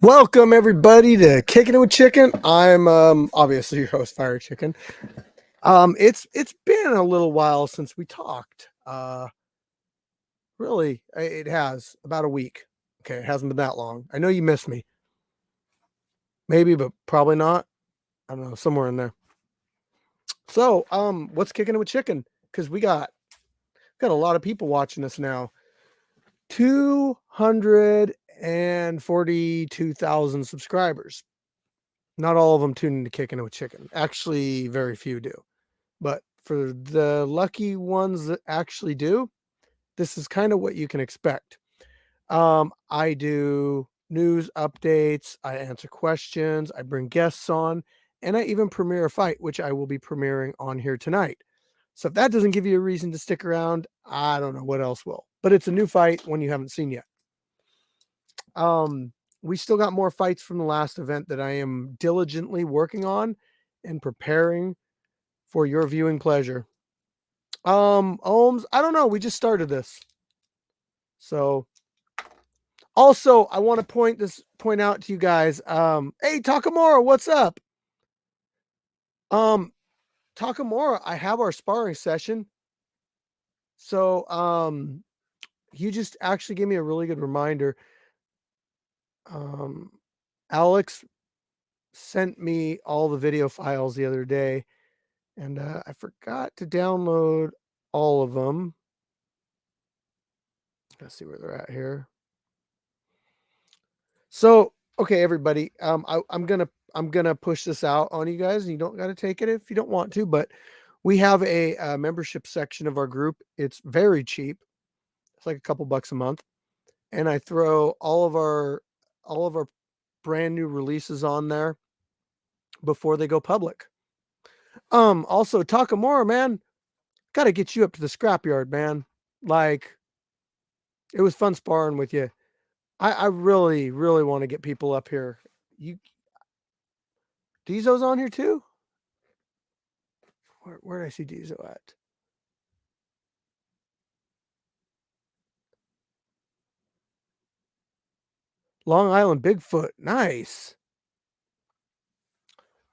Welcome everybody to Kicking It with Chicken. I'm obviously your host, Fire Chicken. It's been a little while since we talked. Really, it has about a week. Okay, it hasn't been that long. I know you missed me. Maybe, but probably not. I don't know, somewhere in there. So, what's Kicking It with Chicken? Because we got a lot of people watching us now. 242,000 subscribers. Not all of them tune into Kicking It with Chicken. Actually, very few do. But for the lucky ones that actually do, this is kind of what you can expect. I do news updates, I answer questions, I bring guests on, and I even premiere a fight, which I will be premiering on here tonight. So if that doesn't give you a reason to stick around, I don't know what else will. But it's a new fight, one you haven't seen yet. We still got more fights from the last event that I am diligently working on and preparing for your viewing pleasure. Ohms, I don't know. We just started this. So also I want to point out to you guys, hey Takamura, what's up? Takamura, I have our sparring session. So you just actually gave me a really good reminder. Alex sent me all the video files the other day, and I forgot to download all of them. Let's see where they're at here. So, okay, everybody, I'm gonna push this out on you guys, and you don't got to take it if you don't want to, but we have a membership section of our group. It's very cheap. It's like a couple bucks a month, and I throw all of our brand new releases on there before they go public. Also Takamura, man, got to get you up to the scrapyard, man. Like, it was fun sparring with you. I really, really want to get people up here. Dieso's on here too? Where did I see Dieso at? Long Island Bigfoot. Nice.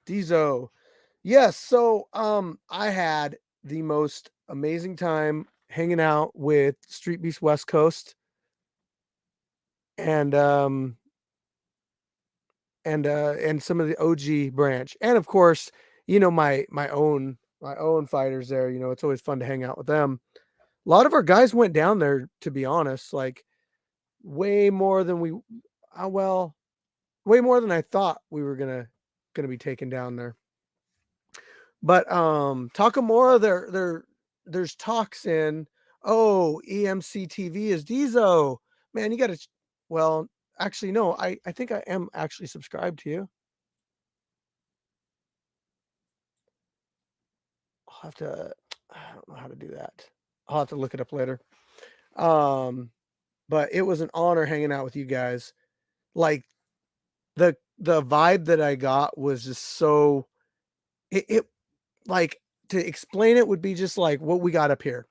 Dieso. Yes, so I had the most amazing time hanging out with Street Beast West Coast and some of the OG branch. And of course, my own fighters there. It's always fun to hang out with them. A lot of our guys went down there, to be honest, like way more than way more than I thought we were gonna be taken down there. But Takamura, there's talks in. Oh, EMC TV is Dieso. Man, you gotta, well, actually no, I think I am actually subscribed to you. I don't know how to do that. I'll have to look it up later. But it was an honor hanging out with you guys. Like, the vibe that I got was just so, it like, to explain it would be just like what we got up here.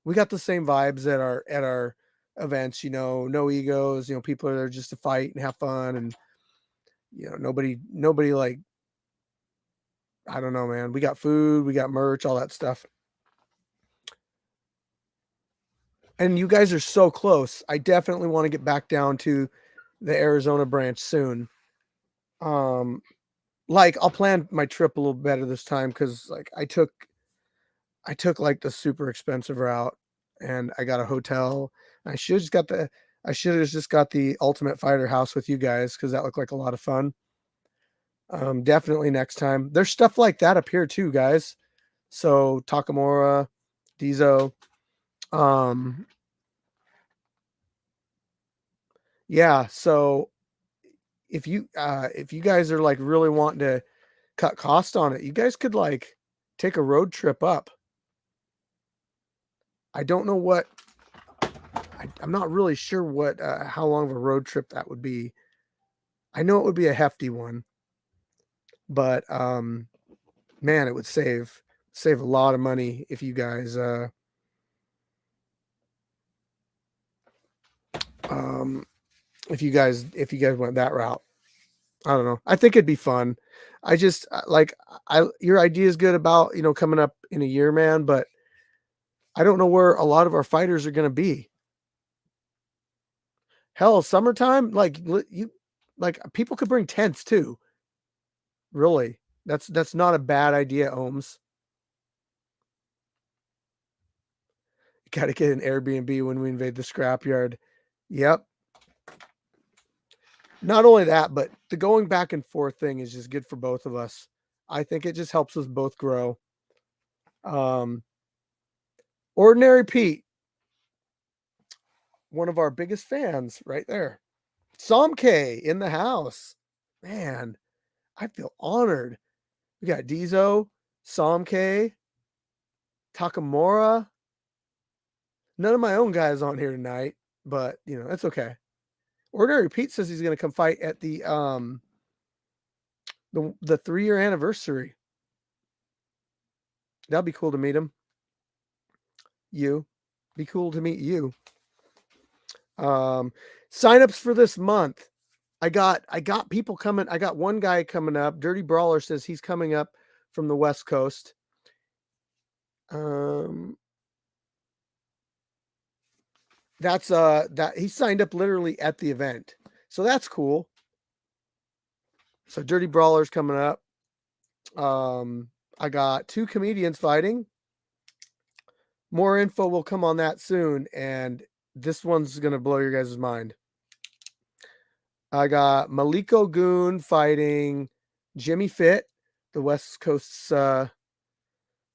We got the same vibes at our events, no egos, people are there just to fight and have fun, and nobody like, I don't know, man. We got food, we got merch, all that stuff. And you guys are so close. I definitely want to get back down to the Arizona branch soon. Like, I'll plan my trip a little better this time, because like I took like the super expensive route, and I got a hotel. I should have just got the Ultimate Fighter house with you guys, because that looked like a lot of fun. Definitely next time. There's stuff like that up here too, guys. So Takamura, Dieso, yeah. So if you guys are like really wanting to cut cost on it, you guys could like take a road trip up. I don't know what, I'm not really sure what how long of a road trip that would be. I know it would be a hefty one, but man, it would save a lot of money if you guys um if you guys went that route. I don't know. I think it'd be fun. I just like I your idea is good about, coming up in a year, man, but I don't know where a lot of our fighters are going to be. Hell, summertime, like you like people could bring tents too. Really. That's not a bad idea, Ohms. Got to get an Airbnb when we invade the scrapyard. Yep. Not only that, but the going back and forth thing is just good for both of us. I think it just helps us both grow. Um, Ordinary Pete, one of our biggest fans, right there. Somke in the house. Man, I feel honored. We got Dizo, Somke, Takamura. None of my own guys on here tonight, but that's okay. Ordinary Pete says he's going to come fight at the 3-year anniversary. That'd be cool to meet him. You, be cool to meet you. Signups for this month. I got people coming. I got one guy coming up. Dirty Brawler says he's coming up from the West Coast. That's that he signed up literally at the event. So that's cool. So Dirty Brawler's coming up. I got 2 comedians fighting. More info will come on that soon, and this one's gonna blow your guys' mind. I got Maliko Goon fighting Jimmy Fit, the West Coast's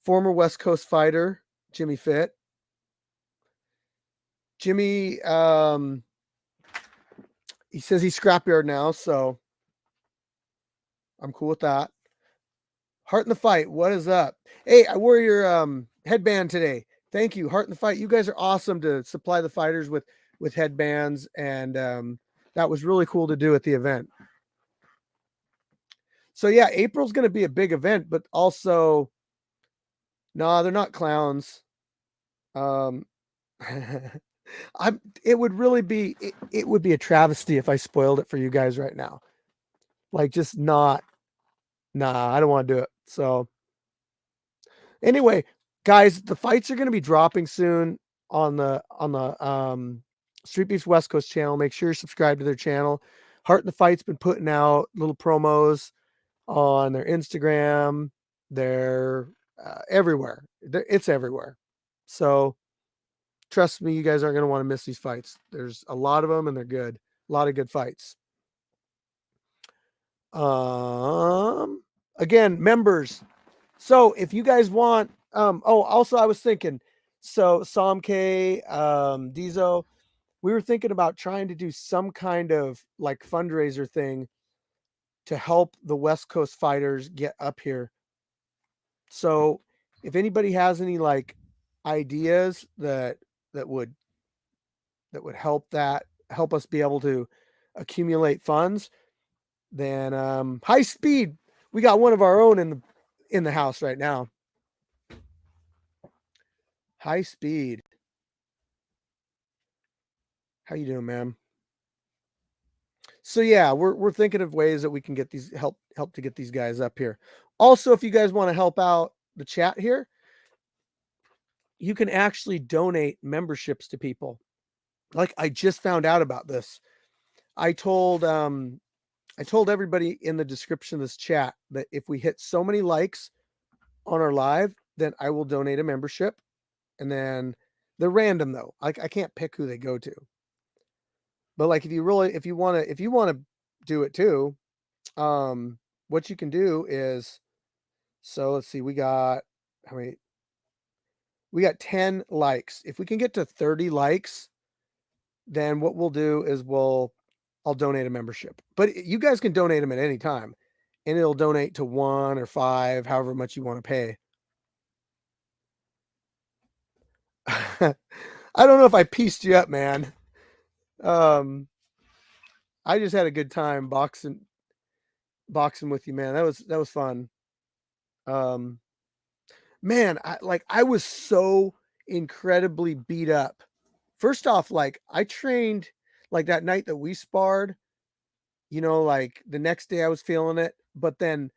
former West Coast fighter, Jimmy Fit. Jimmy, he says he's scrapyard now, so I'm cool with that. Heart in the Fight, what is up? Hey, I wore your headband today. Thank you, Heart in the Fight. You guys are awesome to supply the fighters with headbands, and that was really cool to do at the event. So yeah, April's going to be a big event, but also, no, they're not clowns. It would really be it would be a travesty if I spoiled it for you guys right now. Like just not, nah, I don't want to do it. So anyway, guys, the fights are going to be dropping soon on the Street Beefs West Coast channel. Make sure you're subscribed to their channel. Heart in the Fight's been putting out little promos on their Instagram. They're everywhere. It's everywhere. So trust me, you guys aren't going to want to miss these fights. There's a lot of them, and they're good. A lot of good fights. Again, members. So if you guys want, also I was thinking, so Somk, Dizo, we were thinking about trying to do some kind of like fundraiser thing to help the West Coast fighters get up here. So if anybody has any like ideas that would help us be able to accumulate funds, then High Speed, we got one of our own in the house right now. High Speed, how you doing, man? So yeah, we're thinking of ways that we can get these help to get these guys up here. Also, if you guys want to help out the chat here, you can actually donate memberships to people. Like I just found out about this. I told everybody in the description of this chat that if we hit so many likes on our live, then I will donate a membership. And then they're random though. I can't pick who they go to. But like if you want to do it too, what you can do is, so let's see, we got how many? We got 10 likes. If we can get to 30 likes, then what we'll do is I'll donate a membership. But you guys can donate them at any time, and it'll donate to 1 or 5, however much you want to pay. I don't know if I pieced you up, man. I just had a good time boxing with you, man. That was fun. Um, man, I was so incredibly beat up. First off, like I trained like that night that we sparred, like the next day I was feeling it, but then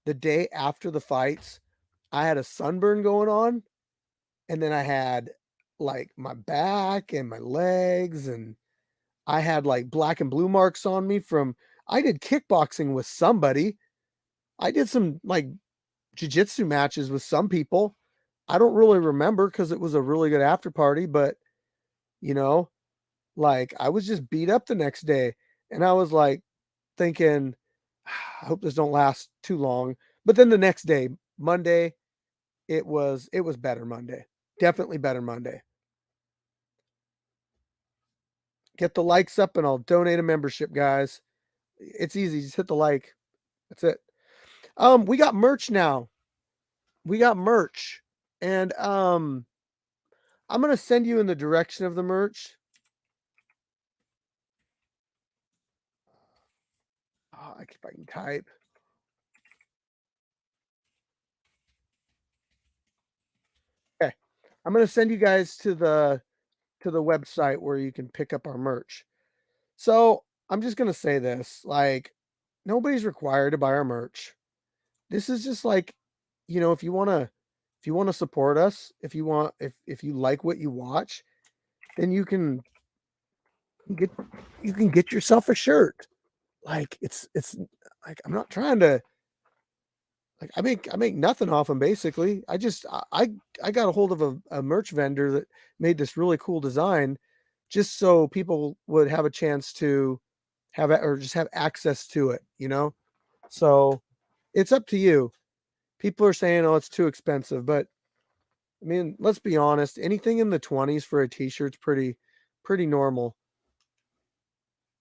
the day after the fights, I had a sunburn going on, and then I had like my back and my legs, and I had like black and blue marks on me from I did kickboxing with somebody. I did some like jiu-jitsu matches with some people. I don't really remember because it was a really good after party, but you know, like I was just beat up the next day, and I was like thinking, I hope this don't last too long. But then the next day, Monday, it was better Monday. Definitely better Monday. Get the likes up and I'll donate a membership, guys. It's easy. Just hit the like. That's it. We got merch now. We got merch. And I'm gonna send you in the direction of the merch. Oh, if I can type. Okay. I'm gonna send you guys to the website where you can pick up our merch. So I'm just gonna say this, like, nobody's required to buy our merch. This is just like, if you wanna support us, if you like what you watch, then get you can get yourself a shirt. Like it's like I'm not trying to like I make nothing off them basically. I got a hold of a merch vendor that made this really cool design just so people would have a chance to have it or just have access to it. So it's up to you. People are saying, oh, it's too expensive, but I mean, let's be honest, anything in the 20s for a t-shirt's pretty normal.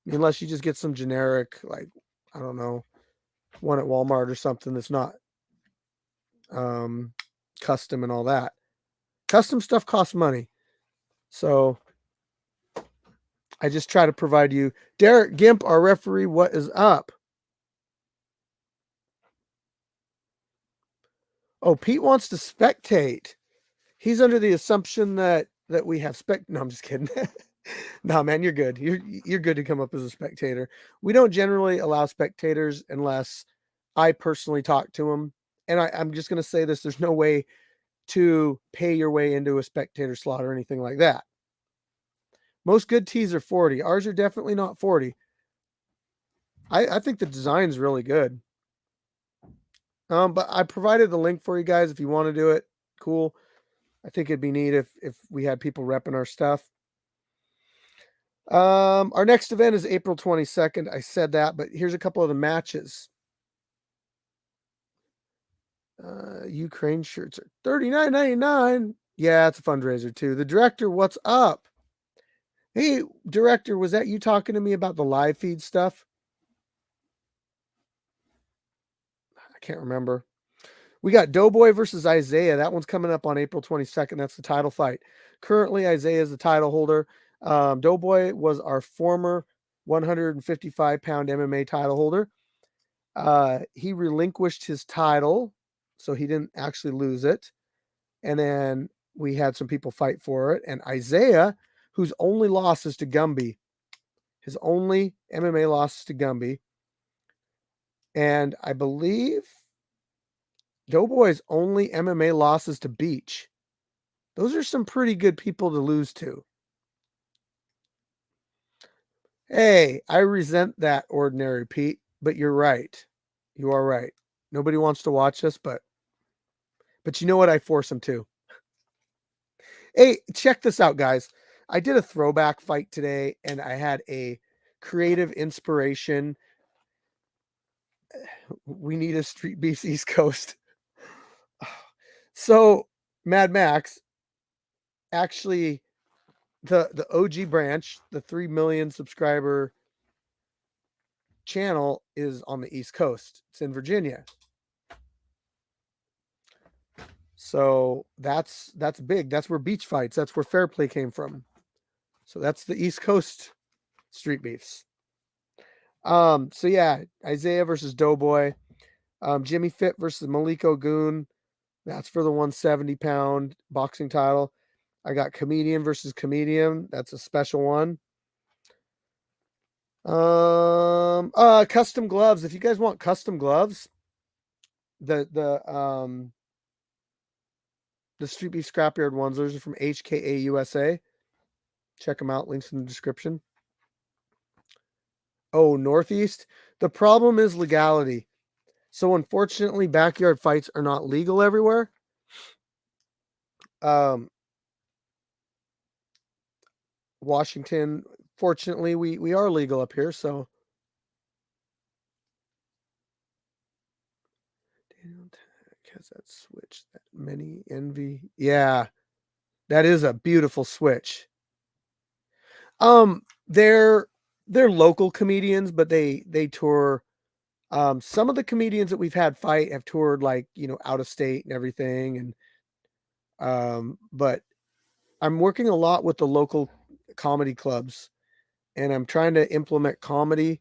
Unless you just get some generic, like, I don't know, one at Walmart or something that's not um custom and all that. Custom stuff costs money. So I just try to provide you. Derek Gimp, our referee, what is up? Oh, Pete wants to spectate. He's under the assumption that we have No, I'm just kidding. No, man, you're good. You're good to come up as a spectator. We don't generally allow spectators unless I personally talk to them. And I'm just going to say this: there's no way to pay your way into a spectator slot or anything like that. Most good tees are 40. Ours are definitely not 40. I think the design's really good. But I provided the link for you guys if you want to do it. Cool. I think it'd be neat if we had people repping our stuff. Our next event is April 22nd. I said that, but here's a couple of the matches. Ukraine shirts are $39.99. Yeah, it's a fundraiser too. The director, what's up? Hey, director, was that you talking to me about the live feed stuff? I can't remember. We got Doughboy versus Isaiah. That one's coming up on April 22nd. That's the title fight. Currently, Isaiah is the title holder. Doughboy was our former 155-pound MMA title holder. He relinquished his title, so he didn't actually lose it. And then we had some people fight for it. And Isaiah, whose only loss is to Gumby, his only MMA loss is to Gumby. And I believe Doughboy's only MMA losses to Beach. Those are some pretty good people to lose to. Hey, I resent that, Ordinary Pete, but you're right. You are right. Nobody wants to watch us, but you know what? I force them to. Hey, check this out, guys. I did a throwback fight today, and I had a creative inspiration. We need a Street Beefs East Coast. So, Mad Max, actually, the OG branch, the 3 million subscriber channel, is on the East Coast. It's in Virginia. So that's big. That's where Beach Fights, that's where Fair Play came from. So that's the East Coast Street Beefs. So yeah, Isaiah versus Doughboy. Jimmy Fit versus Maliko Goon. That's for the 170-pound boxing title. I got Comedian versus Comedian. That's a special one. Custom gloves. If you guys want custom gloves, the Street Beef Scrapyard ones, those are from HKA USA. Check them out. Links in the description. Oh, Northeast. The problem is legality. So unfortunately, backyard fights are not legal everywhere. Um, Washington, fortunately, we are legal up here. So has that switch, that mini envy. Yeah, that is a beautiful switch. They're local comedians, but they tour. Some of the comedians that we've had fight have toured like, out of state and everything. And but I'm working a lot with the local comedy clubs, and I'm trying to implement comedy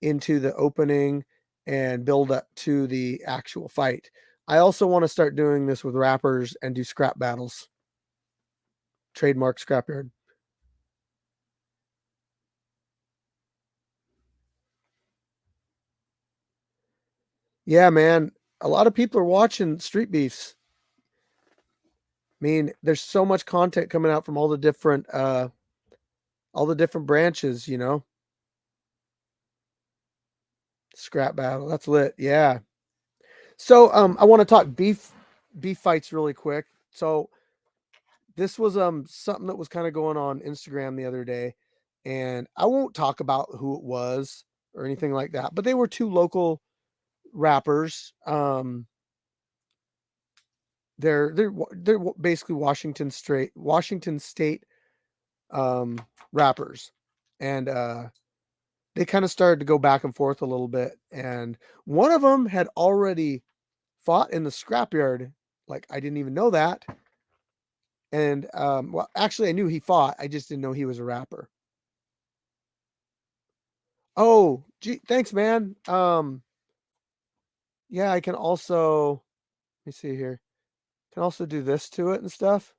into the opening and build up to the actual fight. I also want to start doing this with rappers and do scrap battles. Trademark Scrapyard. Yeah, man. A lot of people are watching Street Beefs. I mean, there's so much content coming out from all the different branches. Scrap battle. That's lit. Yeah. So I want to talk beef fights really quick. So this was something that was kind of going on Instagram the other day, and I won't talk about who it was or anything like that, but they were two local rappers. They're basically Washington State um rappers. And they kind of started to go back and forth a little bit, and one of them had already fought in the scrapyard. Like, I didn't even know that. And well, actually I knew he fought, I just didn't know he was a rapper. Oh, gee, thanks, man. Yeah, I can also, let me see here. Can also do this to it and stuff.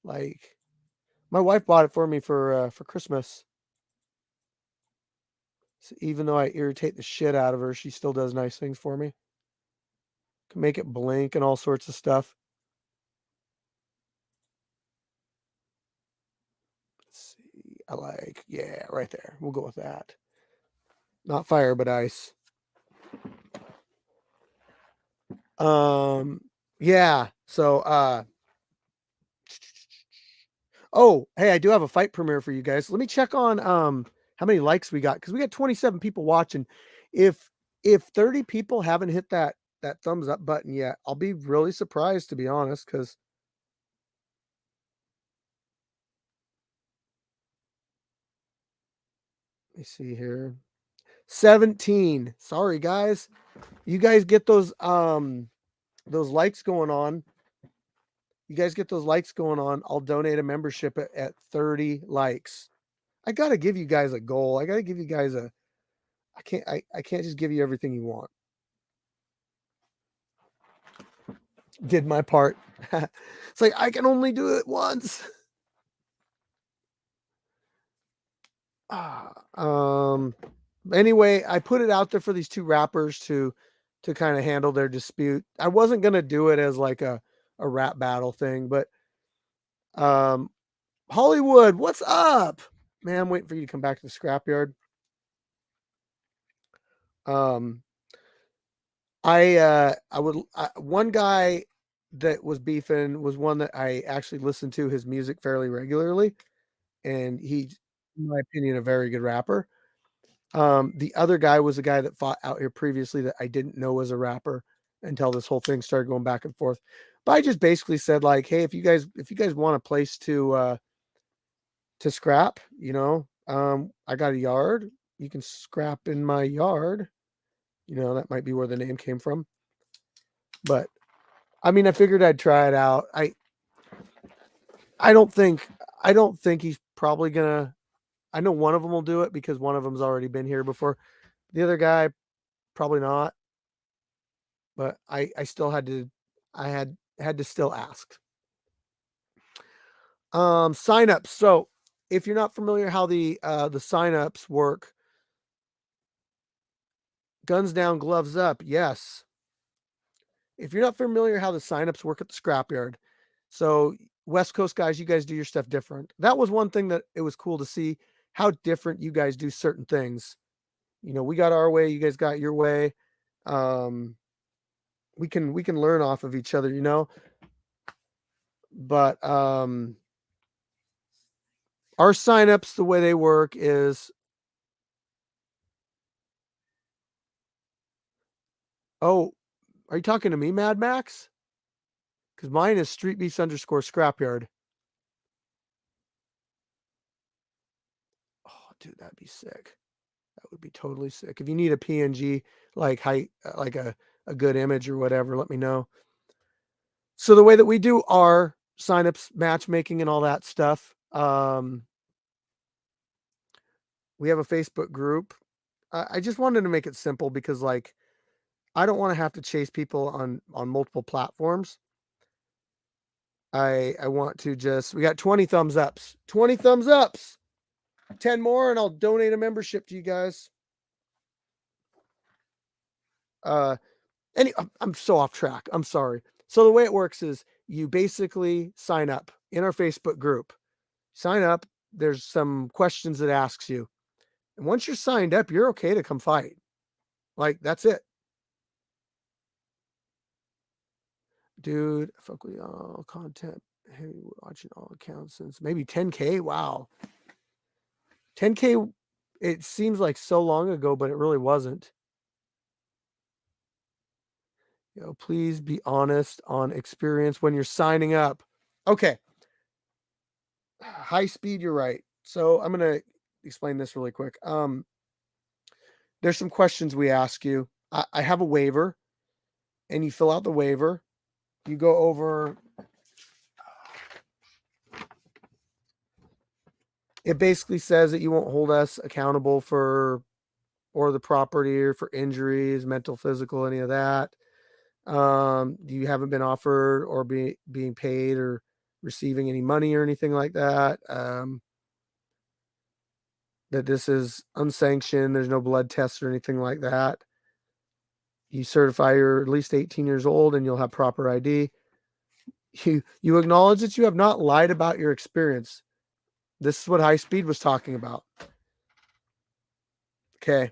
Like, my wife bought it for me for Christmas. So even though I irritate the shit out of her, she still does nice things for me. Can make it blink and all sorts of stuff. Let's see. Yeah, right there. We'll go with that. Not fire, but ice. Um, yeah. So, oh, hey, I do have a fight premiere for you guys. Let me check on how many likes we got, because we got 27 people watching. If 30 people haven't hit that thumbs up button yet, I'll be really surprised, to be honest, because let me see here. 17. Sorry, guys. You guys get those likes going on. You guys get those likes going on. I'll donate a membership at 30 likes. I gotta give you guys a goal. I gotta give you guys a I can't just give you everything you want. Did my part. It's like I can only do it once. Ah, anyway, I put it out there for these two rappers to kind of handle their dispute. I wasn't gonna do it as like a rap battle thing, but um Hollywood, what's up? Man, I'm waiting for you to come back to the scrapyard. Um one guy that was beefing was one that I actually listened to his music fairly regularly, and he's, in my opinion, a very good rapper. The other guy was a guy that fought out here previously that I didn't know was a rapper until this whole thing started going back and forth. But I just basically said, like, hey, if you guys want a place to scrap, I got a yard. You can scrap in my yard. That might be where the name came from. But I mean, I figured I'd try it out. I don't think he's probably gonna. I know one of them will do it because one of them's already been here before. The other guy, probably not. But I still had to, I had to still ask. Signups. So if you're not familiar how the signups work, guns down, gloves up. Yes. If you're not familiar how the signups work at the scrapyard, so West Coast guys, you guys do your stuff different. That was one thing that it was cool to see how different you guys do certain things. You know, we got our way, you guys got your way. Um, we can learn off of each other, you know. But our signups, the way they work is, oh, are you talking to me, Mad Max? Because mine is Street Beefs underscore Scrapyard. Oh, dude, that'd be sick. That would be totally sick. If you need a PNG like height, like a good image or whatever, let me know. So the way that we do our signups, matchmaking, and all that stuff, we have a Facebook group. I just wanted to make it simple because, like, I don't want to have to chase people on multiple platforms. I want to just, we got 20 thumbs ups. 20 thumbs ups. 10 more and I'll donate a membership to you guys. I'm so off track. I'm sorry. So the way it works is you basically sign up in our Facebook group. Sign up. There's some questions that asks you. And once you're signed up, you're okay to come fight. Like, that's it. Dude, fuck with all content. Hey, watching all accounts since maybe 10K. Wow. 10K, it seems like so long ago, but it really wasn't. You know, please be honest on experience when you're signing up. Okay. High speed, you're right. So I'm going to explain this really quick. There's some questions we ask you. I have a waiver, and you fill out the waiver. You go over. It basically says that you won't hold us accountable for or the property or for injuries, mental, physical, any of that. You haven't been offered or being paid or receiving any money or anything like that. That this is unsanctioned. There's no blood tests or anything like that. You certify you're at least 18 years old and you'll have proper ID. You acknowledge that you have not lied about your experience. This is what High Speed was talking about. Okay.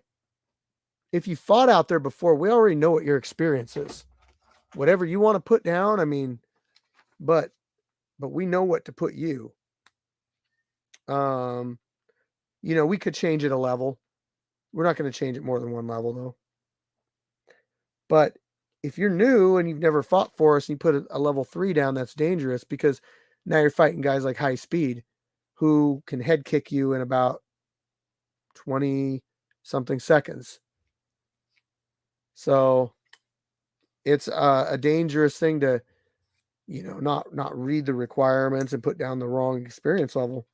If you fought out there before, we already know what your experience is. Whatever you want to put down, I mean, but we know what to put you. You know, we could change it a level. We're not going to change it more than one level though. But if you're new and you've never fought for us and you put a level 3 down, that's dangerous because now you're fighting guys like High Speed who can head kick you in about 20 something seconds. So it's a dangerous thing to, you know, not read the requirements and put down the wrong experience level.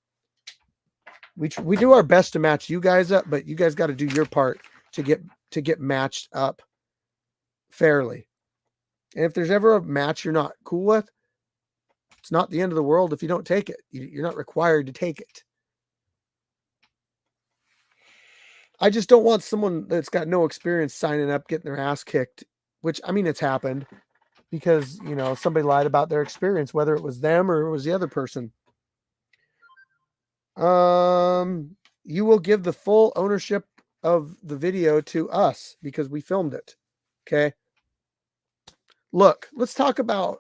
We do our best to match you guys up, but you guys got to do your part to get matched up fairly. And if there's ever a match you're not cool with, it's not the end of the world if you don't take it. You're not required to take it. I just don't want someone that's got no experience signing up, getting their ass kicked, which, I mean, it's happened because, you know, somebody lied about their experience, whether it was them or it was the other person. You will give the full ownership of the video to us because we filmed it. Okay. Look, let's talk about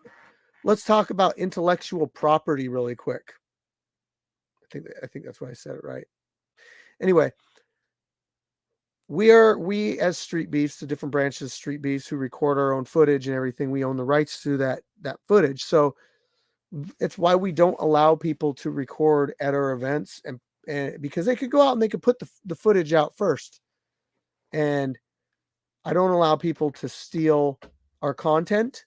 intellectual property really quick. I think that's why I said it right. Anyway, we as Street Beefs, the different branches of Street Beefs who record our own footage and everything, we own the rights to that footage. So it's why we don't allow people to record at our events and because they could go out and they could put the footage out first. And I don't allow people to steal our content.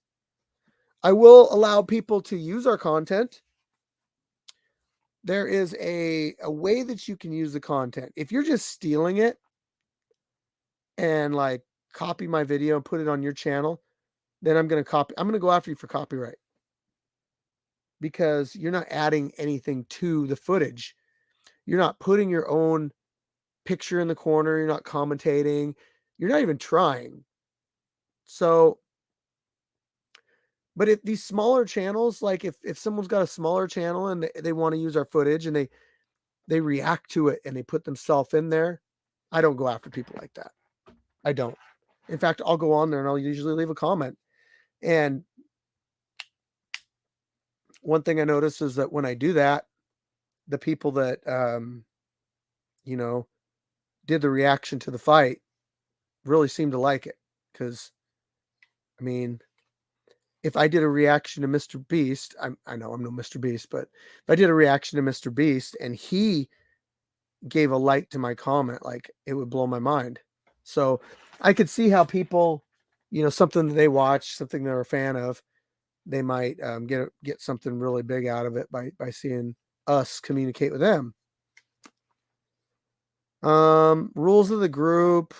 I will allow people to use our content. there is a way that you can use the content. If you're just stealing it and like copy my video and put it on your channel, then I'm going to go after you for copyright because you're not adding anything to the footage. You're not putting your own picture in the corner. You're not commentating. You're not even trying. So, but if these smaller channels, like if someone's got a smaller channel and they want to use our footage and they react to it and they put themselves in there, I don't go after people like that. I don't. In fact, I'll go on there and I'll usually leave a comment. And one thing I notice is that when I do that, the people that, you know, did the reaction to the fight really seem to like it. Because, I mean, if I did a reaction to Mr. Beast, I know I'm no Mr. Beast, but if I did a reaction to Mr. Beast and he gave a like to my comment, like it would blow my mind. So I could see how people, something that they watch, something they're a fan of, they might get something really big out of it by seeing us communicate with them. Rules of the group,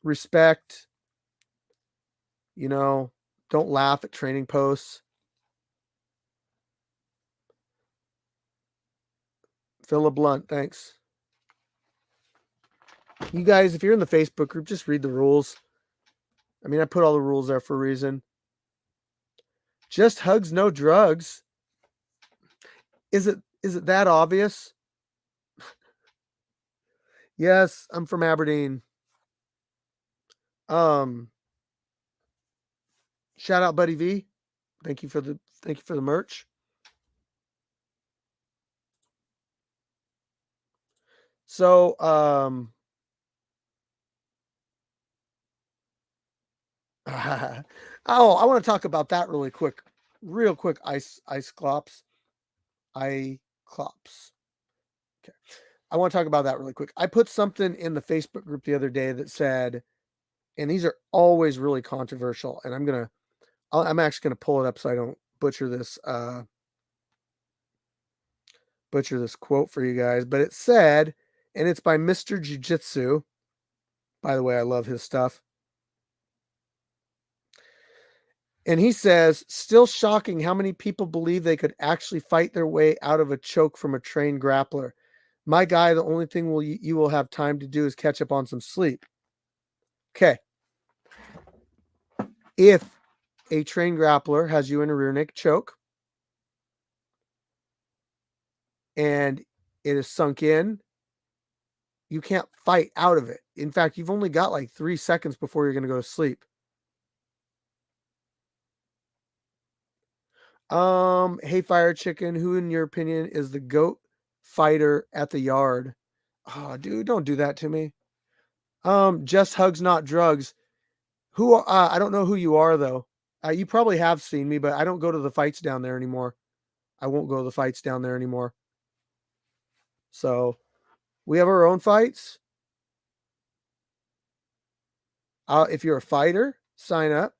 respect, don't laugh at training posts. Philip Blunt, thanks. You guys, if you're in the Facebook group, just read the rules. I mean, I put all the rules there for a reason. Just hugs, no drugs. Is it that obvious? Yes, I'm from Aberdeen. Shout out Buddy V. Thank you for the merch. So, oh, I want to talk about that real quick. Ice clops. Okay. I want to talk about that really quick. I put something in the Facebook group the other day that said, and these are always really controversial, and I'm actually going to pull it up so I don't butcher this quote for you guys, but it said, and it's by Mr. Jiu-Jitsu. By the way, I love his stuff. And he says, still shocking how many people believe they could actually fight their way out of a choke from a trained grappler. My guy, the only thing you will have time to do is catch up on some sleep. Okay. If a trained grappler has you in a rear naked choke and it is sunk in, you can't fight out of it. In fact, you've only got like 3 seconds before you're going to go to sleep. Hey, Fire Chicken, who in your opinion is the GOAT fighter at the yard? Oh, dude, don't do that to me. Just hugs, not drugs. I don't know who you are though. You probably have seen me, but I don't go to the fights down there anymore. I won't go to the fights down there anymore. So we have our own fights. If you're a fighter, sign up.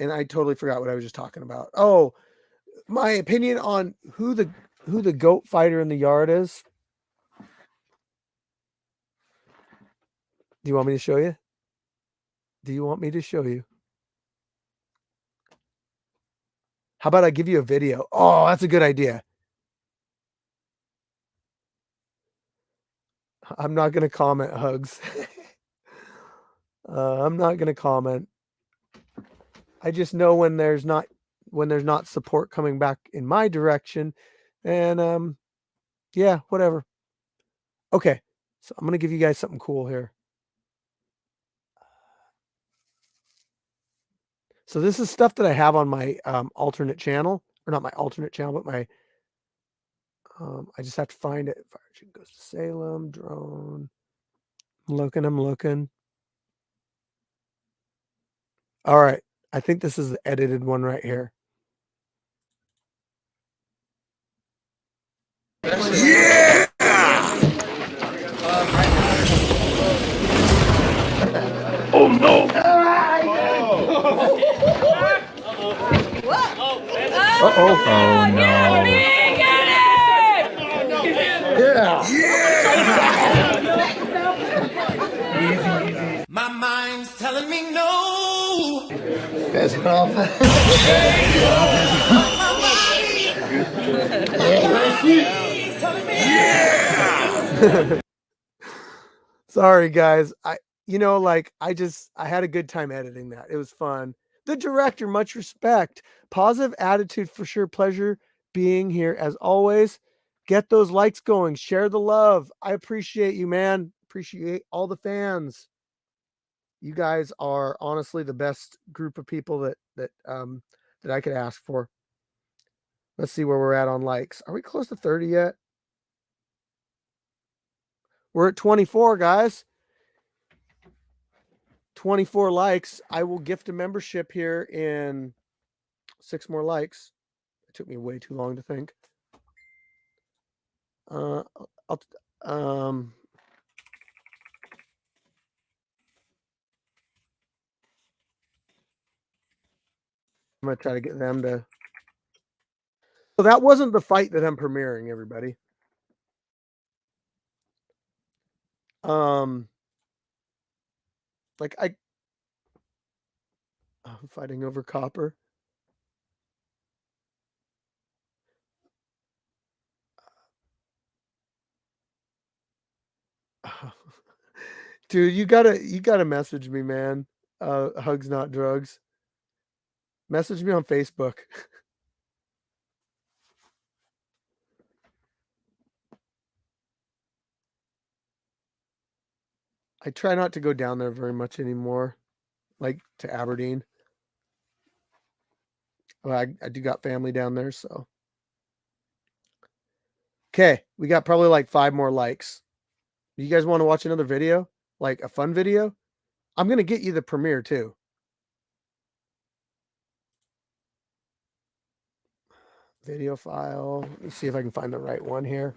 And I totally forgot what I was just talking about. Oh, my opinion on who the GOAT fighter in the yard is. Do you want me to show you? Do you want me to show you? How about I give you a video? Oh, that's a good idea. I'm not going to comment, Hugs. I'm not going to comment. I just know when there's not support coming back in my direction, and yeah, whatever. Okay, so I'm going to give you guys something cool here. So this is stuff that I have on my alternate channel, or not my alternate channel, but my I just have to find it. Fire Chicken Goes to Salem, drone. I'm looking. All right. I think this is the edited one right here. Yeah! Oh no! Uh-oh. Oh no. Yeah. My mind's telling me no. Guys, cut off. Sorry, guys. I had a good time editing that. It was fun. The director, much respect. Positive attitude for sure. Pleasure being here as always. Get those likes going. Share the love. I appreciate you, man. Appreciate all the fans. You guys are honestly the best group of people that I could ask for. Let's see where we're at on likes. Are we close to 30 yet? We're at 24, guys. 24 likes. I will gift a membership here in 6 more likes. It took me way too long to think. I'll I'm gonna try to get them to. So that wasn't the fight that I'm premiering, everybody. Like I'm fighting over copper. Dude, you gotta message me, man. Hugs not drugs. Message me on Facebook. I try not to go down there very much anymore, like to Aberdeen. Well, I do got family down there, so. Okay, we got probably like 5 more likes. You guys want to watch another video? Like a fun video? I'm going to get you the premiere too. Video file. Let me see if I can find the right one here.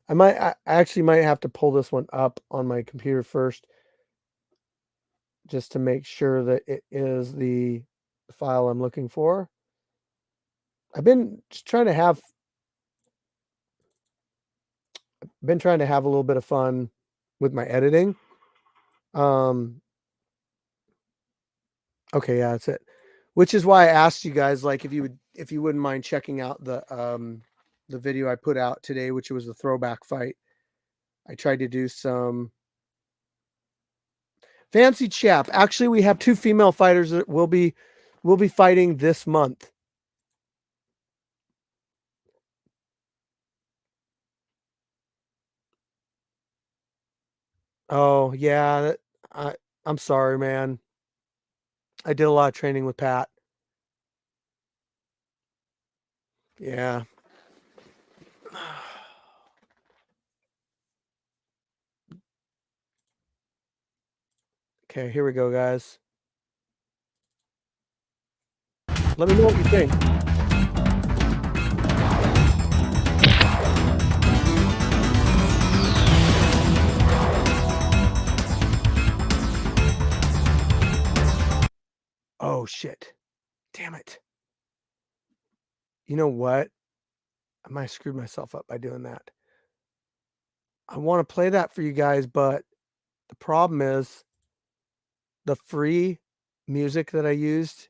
I actually might have to pull this one up on my computer first just to make sure that it is the file I'm looking for. I've been trying to have a little bit of fun with my editing. Okay, yeah, that's it. Which is why I asked you guys, like, if you wouldn't mind checking out the video I put out today, which was the throwback fight. I tried to do some fancy chap. Actually, we have 2 female fighters that will be fighting this month. Oh yeah, I'm sorry, man. I did a lot of training with Pat. Yeah. Okay, here we go, guys. Let me know what you think. Oh shit. Damn it. You know what? I might have screwed myself up by doing that. I want to play that for you guys, but the problem is the free music that I used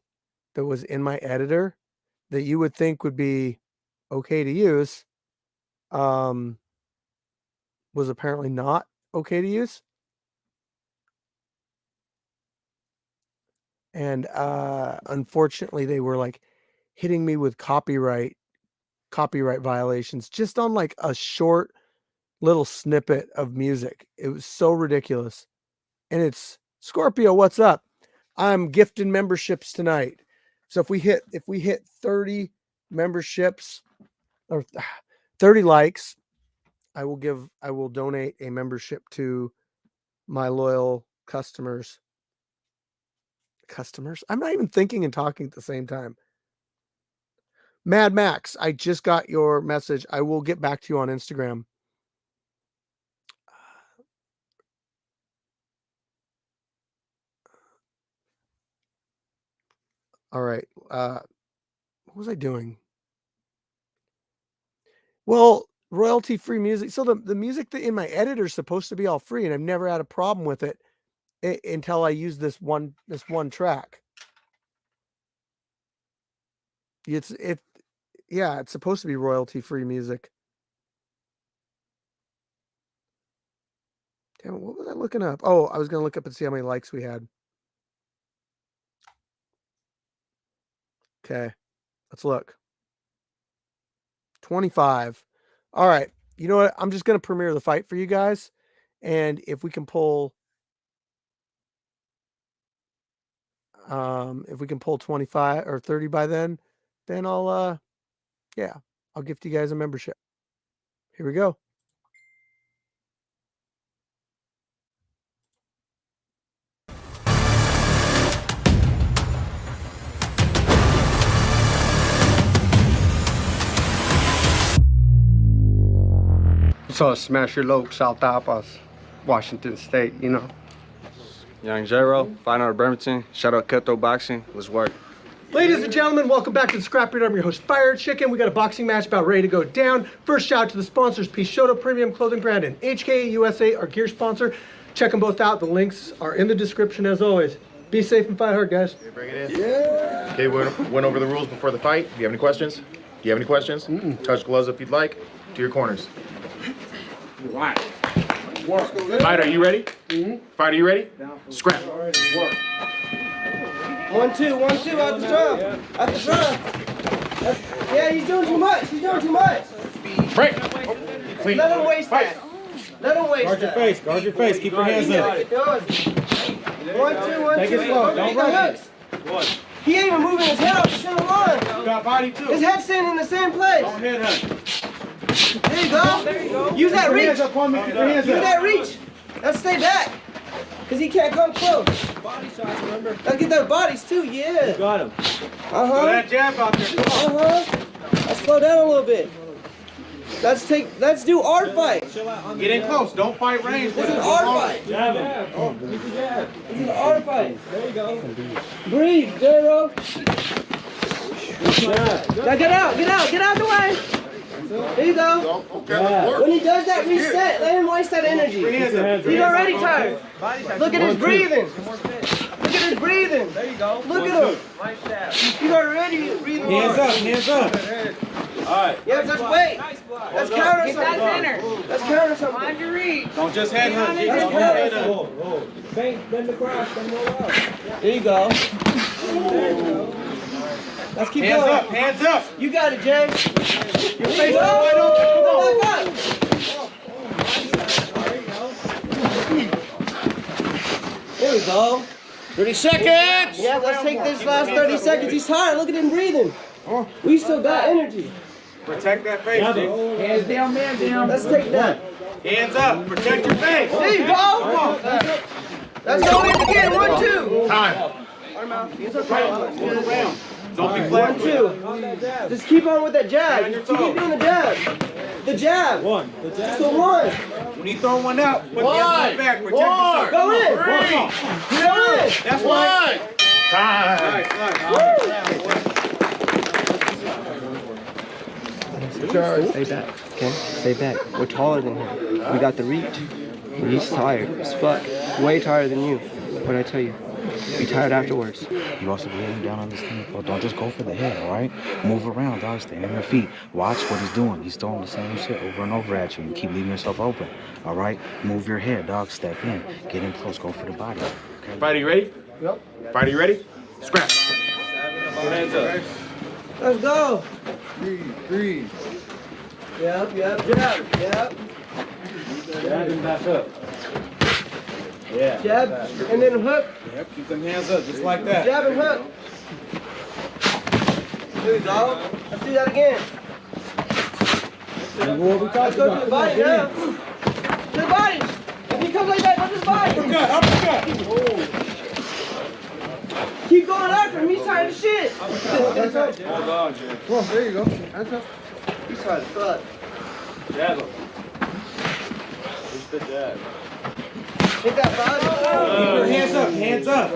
that was in my editor that you would think would be okay to use was apparently not okay to use. And unfortunately they were like hitting me with copyright violations just on like a short little snippet of music. It was so ridiculous. And it's Scorpio, what's up? I'm gifting memberships tonight. So if we hit 30 memberships or 30 likes, I will donate a membership to my loyal customers. I'm not even thinking and talking at the same time. Mad Max, I just got your message. I will get back to you on Instagram. All right. What was I doing? Well, royalty-free music. So the music that in my editor is supposed to be all free, and I've never had a problem with it until I use this one track. Yeah, it's supposed to be royalty-free music. Damn it, what was I looking up? Oh, I was gonna look up and see how many likes we had. Okay, let's look. 25. All right. You know what? I'm just gonna premiere the fight for you guys, and if we can pull, if we can pull 25 or 30 by then I'll yeah, I'll gift you guys a membership. Here we go. So Smash Your Lope, South Tapas, Washington State, you know. Young J-Ro, fighting out of Bremerton. Shout out Cutthroat Boxing. Let's work. Ladies and gentlemen, welcome back to the Scrap Beat. I'm your host, Fire Chicken. We got a boxing match about ready to go down. First shout out to the sponsors, Peixoto Premium Clothing Brand and HK USA, our gear sponsor. Check them both out. The links are in the description as always. Be safe and fight hard, guys. Bring it in. Yeah. Okay, we went over the rules before the fight. Do you have any questions? Touch gloves if you'd like. To your corners. Right. Fight, are you ready? Fight, are you ready? Scrap. 1-2, 1-2 out the drum. Out the drum. Yeah, he's doing too much. Break. Clean. Let him waste that. Guard your face, keep your hands up. 1-2, 1-2. Take it slow, don't rush it. He ain't even moving his head off the center line. Got body too. His head's staying in the same place. Don't hit her. There you go. Use that reach. Use that reach. Let's stay back. Because he can't come close. Body shots, remember? Let's get their bodies too, yeah. Got him. Uh-huh. That jab out there. Let's slow down a little bit. Let's do our fight. Get in close. Don't fight range. This is our fight. Jab him. This is our fight. There you go. Breathe, J-Ro. Now get out the way. There you go. When he does that reset, let him waste that energy. He's already tired. Look at his breathing. There you go. Look at him. He's already breathing. Hands up. Alright. Yeah, let's wait. Let's counter something. Let's counter something. Find your reach. Don't just head hunt. Let's counter something. Roll. Bend the cross, then roll out. There you go. Let's keep going. Hands up. You got it, Jay. Your face is wide open. Come on. There we go. 30 seconds. Yeah, let's take this last 30 seconds. He's tired. Look at him breathing. We still got energy. Protect that face. Hands down, man down. Let's take that. Hands up. Protect your face. There you go. Let's go in again. 1-2. Time. Move around. Don't be flat. 1-2. Just keep on with that jab. Keep doing the jab. The jab. One. The jab. Just the one. When you throw one out, put the other one back. Protect yourself. Go in. Go in. That's why. Time. Stay back, okay? Stay back. We're taller than him. We got the reach. He's tired as fuck. Way tired than you. What'd I tell you? Be tired afterwards. You also be hitting down on this thing, bro. Don't just go for the head, all right? Move around, dog. Stay on your feet. Watch what he's doing. He's throwing the same shit over and over at you. And keep leaving yourself open, all right? Move your head, dog. Step in. Get in close. Go for the body. Okay? Fighter, you ready? Yep. Fighter, you ready? Scrap. Hands up. Let's go. Breathe. Yep. Jab him back up. Yeah. Jab, and then hook. Yep, keep them hands up, just like that. Jab and hook. There we go. Let's do that again. Let's go to the body now. To the body. If he comes like that, go to the body. Uppercut. Keep going after him. He's tired of shit. Hold on, Jay. Well, there you go. Hands up. He's tired of fuck. Jab him. Just the jab. Hit that body. Keep your hands up. Hands up.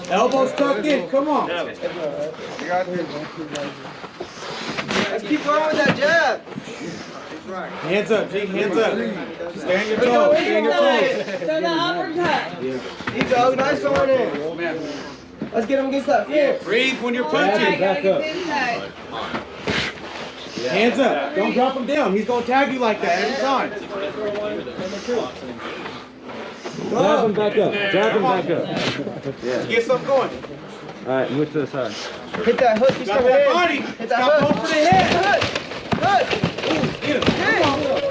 Elbows tucked in. Come on. Let's keep going with that jab. Hands up, G. Hands up. Stay on your toes. Stay on your toes. So the uppercut. There you go. Nice going in. Let's get him against that fence. Breathe when you're punching. Back up. Hands up. Don't drop him down. He's going to tag you like that every time. Jab him back up. Jab him back up. Let's get something going. All right, move to the side. Hit that hook. He's Got coming that in. body. Hit that Stop hook. going for the head. Hook. Get him.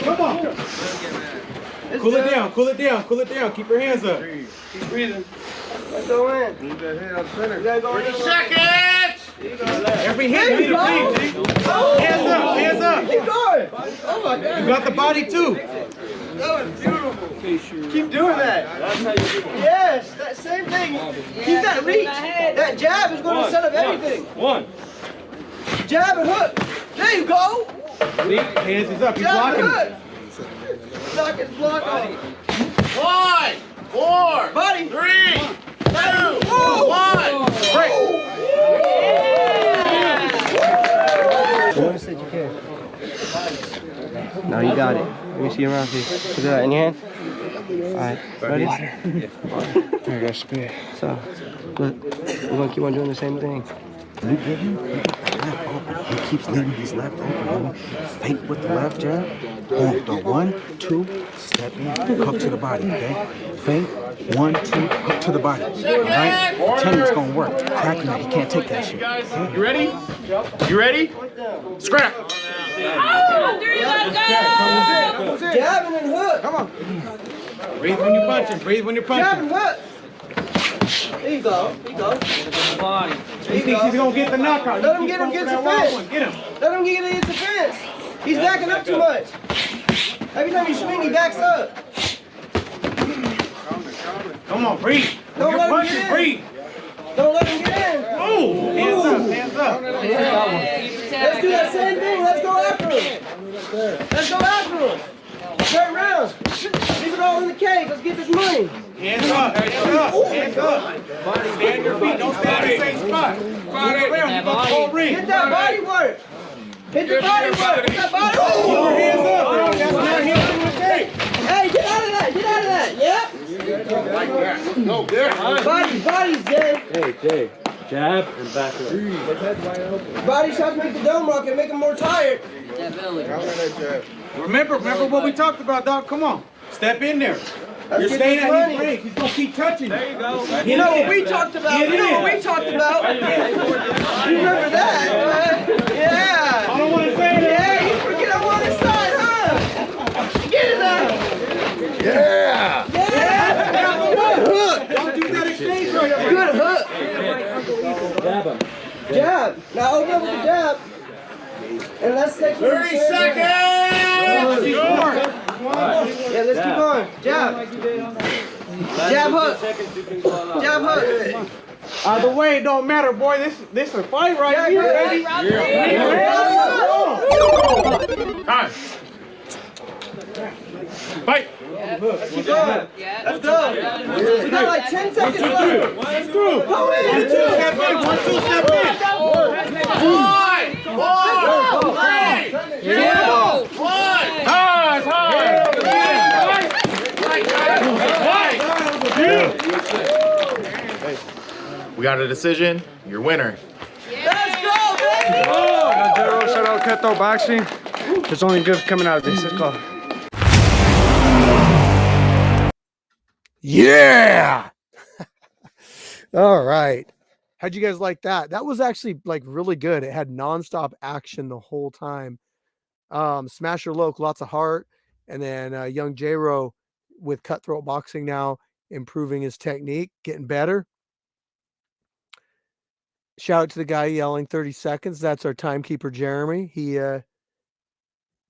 Come on. Come on. Cool it down. Cool it down. Cool it down. Keep your hands up. He's breathing. Let's go in. Move that head out center. You gotta go in. Seconds! Every hit you need to breathe, G. Hands up. Hands up. Keep going. Oh my God. You got the body too. That was beautiful. Keep doing that. Yes, that same thing. Keep that reach. That jab is going to set up everything. One. Jab and hook. There you go. See? Hands is up. He's Jab and blocking. hook. Knock it, block off. 5, 4, Body. 3, 2, 1. Break. Notice that you can. No, you got it. Let me see your mouth. Put that in your hand. Alright, ready? I got spit. So, look, we're gonna keep on doing the same thing. You get him, he got the left open. He keeps leaving his left open, homie. Fake with the left jab. Boom, the 1, 2, step in, hook to the body, okay? Fake, 1, 2, hook to the body. Alright? Tell you it's gonna work. Cracking it, he can't take that shit. Okay? You ready? You ready? Scrap. Jab and then hook. Come on. Breathe when you're punching. Breathe when you're Jab punching. and hook. There you go. There you go. He thinks he's gonna get the knockout. Let him get him against the fence. Get him. Let him get against the fence. He's backing up too much. Every time you swing, he backs up. Come on, breathe. When Don't you're let him punching, get in. breathe. Don't let him get in. Oh, hands up, hands up. Let's do that same thing. Let's go after him. Let's go after him. Turn around. Leave it all in the cage. Let's get this money. Hands up, hands up, hands up. Stay on your feet, don't stand in the same spot. Move around, you got the whole ring. Hit that body work. Hit the body work. Hit that body work. Keep your hands up, bro. That's not hitting in the cage. Hey, get out of that. Get out of that. Yep. Body's dead. Hey, Jay. Jab and back up. Body shots make the dome rocket, make him more tired. Remember what we talked about, dog. Come on. Step in there. You're get staying this at money. his range. He's gonna keep touching you. There you go. You know what we talked about? You know what we talked about? You remember that? Yeah. I don't want to say that. Yeah, you forget I'm on his side, huh? Get in there. Yeah. Yeah. Hook. Don't do that exchange right there. Good hook. Jab him. Jab. Now open up with the jab. And let's take 30 seconds! Yeah, let's keep going. Jab. Jab hook. Jab hook. Either way, it don't matter, boy. This is a fight right here, baby. Time. Fight. Let's keep going. Let's go. We got like 10 seconds left. Let's go. Go in. 1, 2, step in. 1, 2, step in. 5, 4, 3, 2, 1. Time. We got a decision. Your winner. Let's go, baby. Shout out Keto Boxing. There's only good coming out of this. Let's go. Yeah. All right. How'd you guys like that? That was actually like really good. It had nonstop action the whole time. Smasher Loke, lots of heart. And then young J-Ro with cutthroat boxing now, improving his technique, getting better. Shout out to the guy yelling 30 seconds. That's our timekeeper, Jeremy. He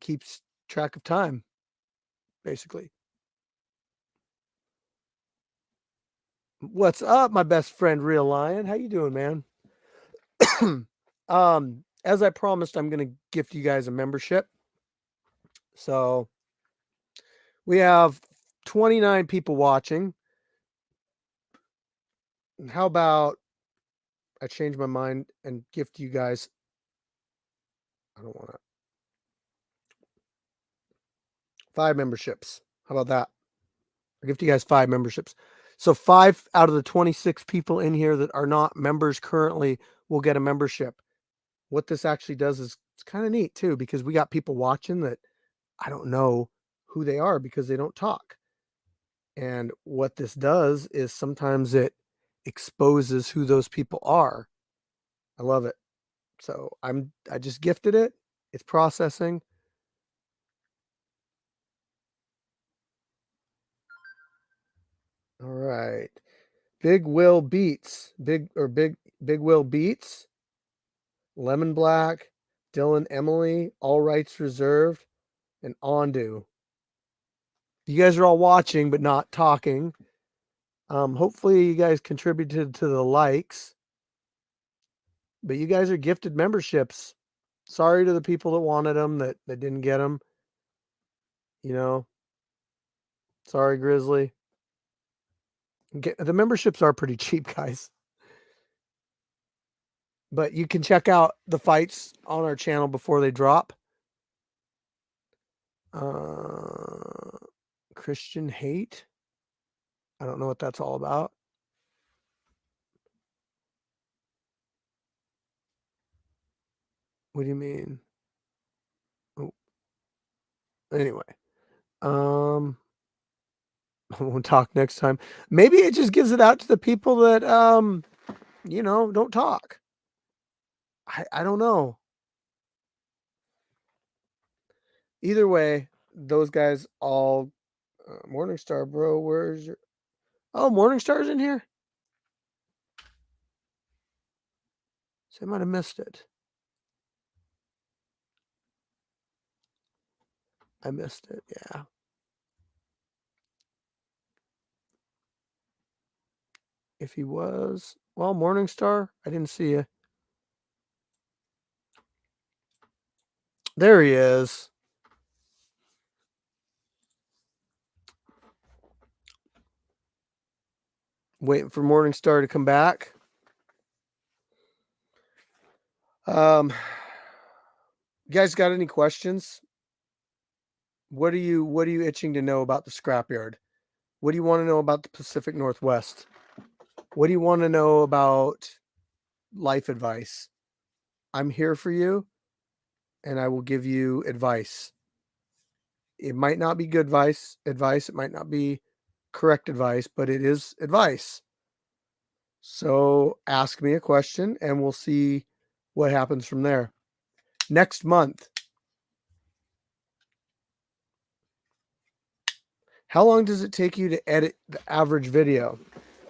keeps track of time, basically. What's up, my best friend, Real Lion? How you doing, man? As I promised, I'm going to gift you guys a membership. So we have 29 people watching. How about I change my mind and gift you guys? I don't want to. 5 memberships. How about that? I'll gift you guys 5 memberships. So 5 out of the 26 people in here that are not members currently will get a membership. What this actually does is it's kind of neat too, because we got people watching that I don't know who they are because they don't talk. And what this does is sometimes it exposes who those people are. I love it. So I just gifted it. It's processing. All right. Big Will Beats. Big Will Beats. Lemon Black. Dylan Emily. All rights reserved. And Ondu. You guys are all watching but not talking. Hopefully you guys contributed to the likes. But you guys are gifted memberships. Sorry to the people that wanted them that didn't get them. You know. Sorry, Grizzly. The memberships are pretty cheap, guys. But you can check out the fights on our channel before they drop. Christian hate. I don't know what that's all about. What do you mean? Oh. Anyway. We'll talk next time. Maybe it just gives it out to the people that don't talk. I don't know. Either way, those guys all Morningstar, bro, where's your Morningstar's in here? So I might have missed it. I missed it, yeah. If he was, well, Morningstar, I didn't see you. There he is. Waiting for Morningstar to come back. You guys got any questions? What are you itching to know about the scrapyard? What do you want to know about the Pacific Northwest? What do you want to know about life advice? I'm here for you, and I will give you advice. It might not be good advice. It might not be correct advice, but it is advice. So ask me a question, and we'll see what happens from there. Next month. How long does it take you to edit the average video?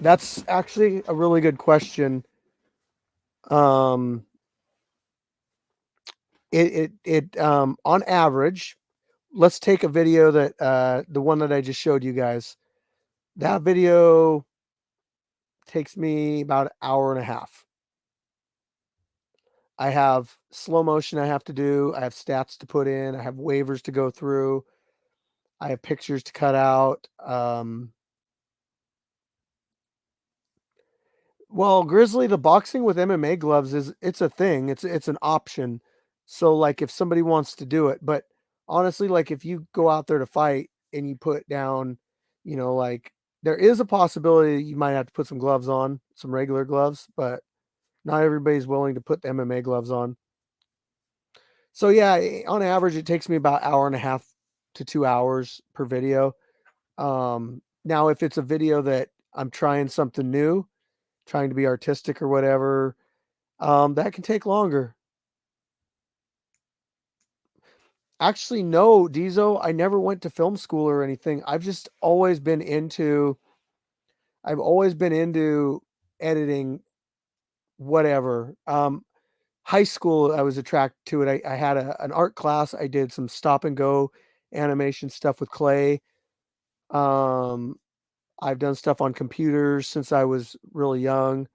That's actually a really good question. On average, let's take a video that the one that I just showed you guys. That video takes me about an hour and a half. I have slow motion I have to do. I have stats to put in. I have waivers to go through. I have pictures to cut out. Well, Grizzly, the boxing with MMA gloves it's a thing. It's an option. So like if somebody wants to do it, but honestly, like if you go out there to fight and you put down, like there is a possibility you might have to put some gloves on, some regular gloves, but not everybody's willing to put the MMA gloves on. So yeah, on average, it takes me about an hour and a half to 2 hours per video. Now if it's a video that I'm trying something new, trying to be artistic or whatever, that can take longer. Actually, no, Diesel, I never went to film school or anything. I've always been into editing, whatever. High school, I was attracted to it. I had an art class. I did some stop and go animation stuff with clay. I've done stuff on computers since I was really young,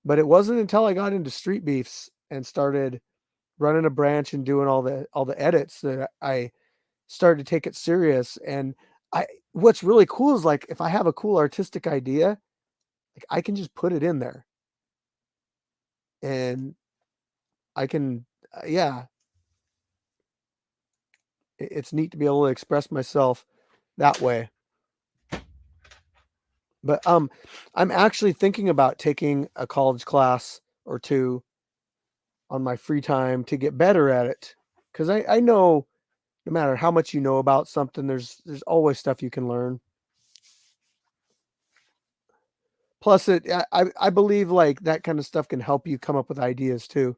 but it wasn't until I got into street beefs and started running a branch and doing all the edits that I started to take it serious. And what's really cool is like if I have a cool artistic idea, like I can just put it in there, and I can, yeah, it's neat to be able to express myself that way. But I'm actually thinking about taking a college class or two on my free time to get better at it, because I know no matter how much you know about something, there's always stuff you can learn. Plus, I believe like that kind of stuff can help you come up with ideas too.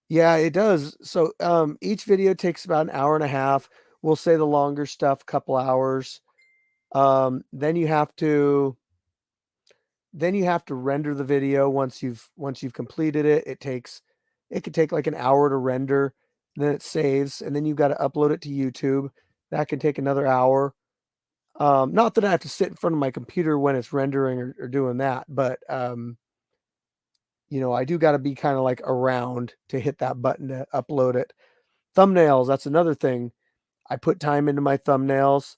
Yeah, it does. So, each video takes about an hour and a half. We'll say the longer stuff, couple hours. Then you have to render the video once you've completed it. It could take like an hour to render, then it saves, and then you've got to upload it to YouTube. That can take another hour. Not that I have to sit in front of my computer when it's rendering or doing that, but I do got to be kind of like around to hit that button to upload it. Thumbnails, that's another thing. I put time into my thumbnails.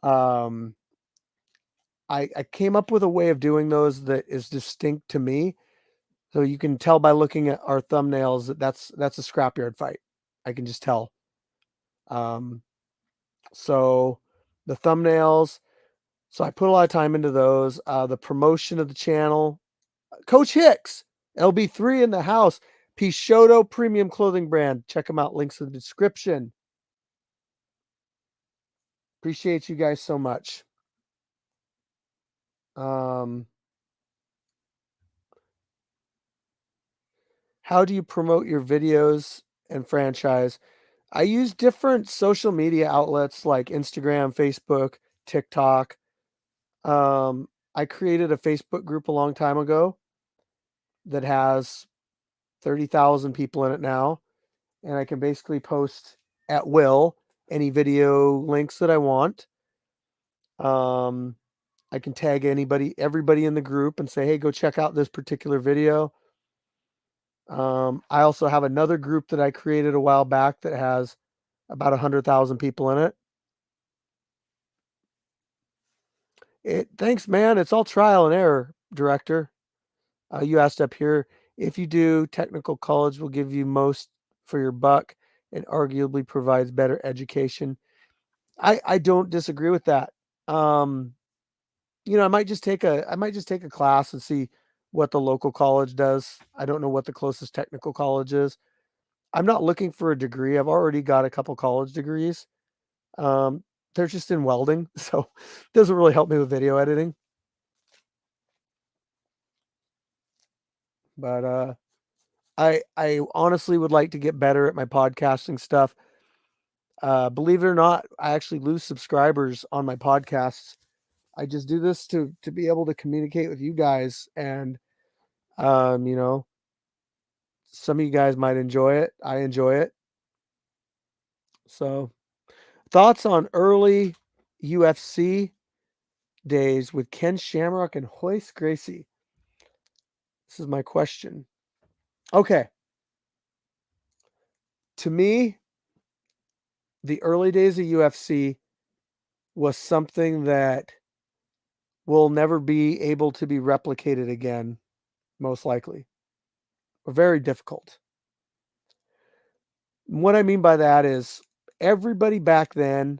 Um, I came up with a way of doing those that is distinct to me. So you can tell by looking at our thumbnails that that's a scrapyard fight. I can just tell. Um, so the thumbnails, so I put a lot of time into those. The promotion of the channel. Coach Hicks, LB3 in the house. Peixoto Premium Clothing Brand. Check them out. Links in the description. Appreciate you guys so much. How do you promote your videos and franchise? I use different social media outlets like Instagram, Facebook, TikTok. I created a Facebook group a long time ago that has 30,000 people in it now, and I can basically post at will any video links that I want. I can tag everybody in the group and say, "Hey, go check out this particular video." I also have another group that I created a while back that has about 100,000 people in it. Thanks, man. It's all trial and error, director. You asked up here, if you do, technical college will give you most for your buck and arguably provides better education. I don't disagree with that. I might just take a class and see what the local college does. I don't know what the closest technical college is. I'm not looking for a degree. I've already got a couple college degrees. Um, they're just in welding, so it doesn't really help me with video editing. But I honestly would like to get better at my podcasting stuff. Believe it or not, I actually lose subscribers on my podcasts. I just do this to be able to communicate with you guys, and um, you know, some of you guys might enjoy it. I enjoy it. So, thoughts on early UFC days with Ken Shamrock and Hoist Gracie? This is my question. Okay. To me, the early days of UFC was something that will never be able to be replicated again, most likely, or very difficult. What I mean by that is everybody back then,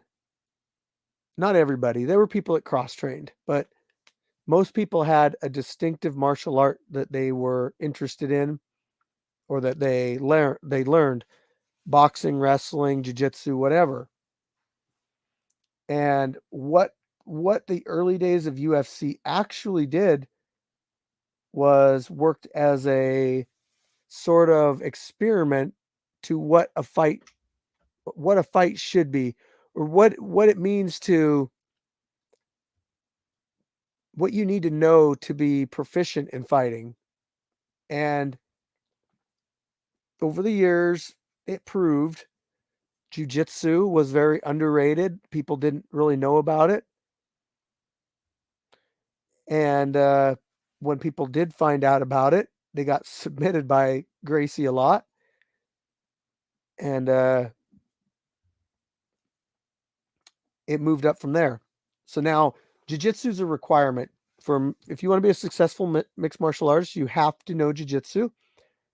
not everybody, there were people that cross trained, but most people had a distinctive martial art that they were interested in or that they learned boxing, wrestling, jiu-jitsu, whatever. And what the early days of UFC actually did was worked as a sort of experiment to what a fight should be, or what it means to what you need to know to be proficient in fighting. And over the years, it proved jiu-jitsu was very underrated. People didn't really know about it. And when people did find out about it, they got submitted by Gracie a lot. And it moved up from there. So now jiu-jitsu is a requirement for if you want to be a successful mixed martial artist, you have to know jiu-jitsu,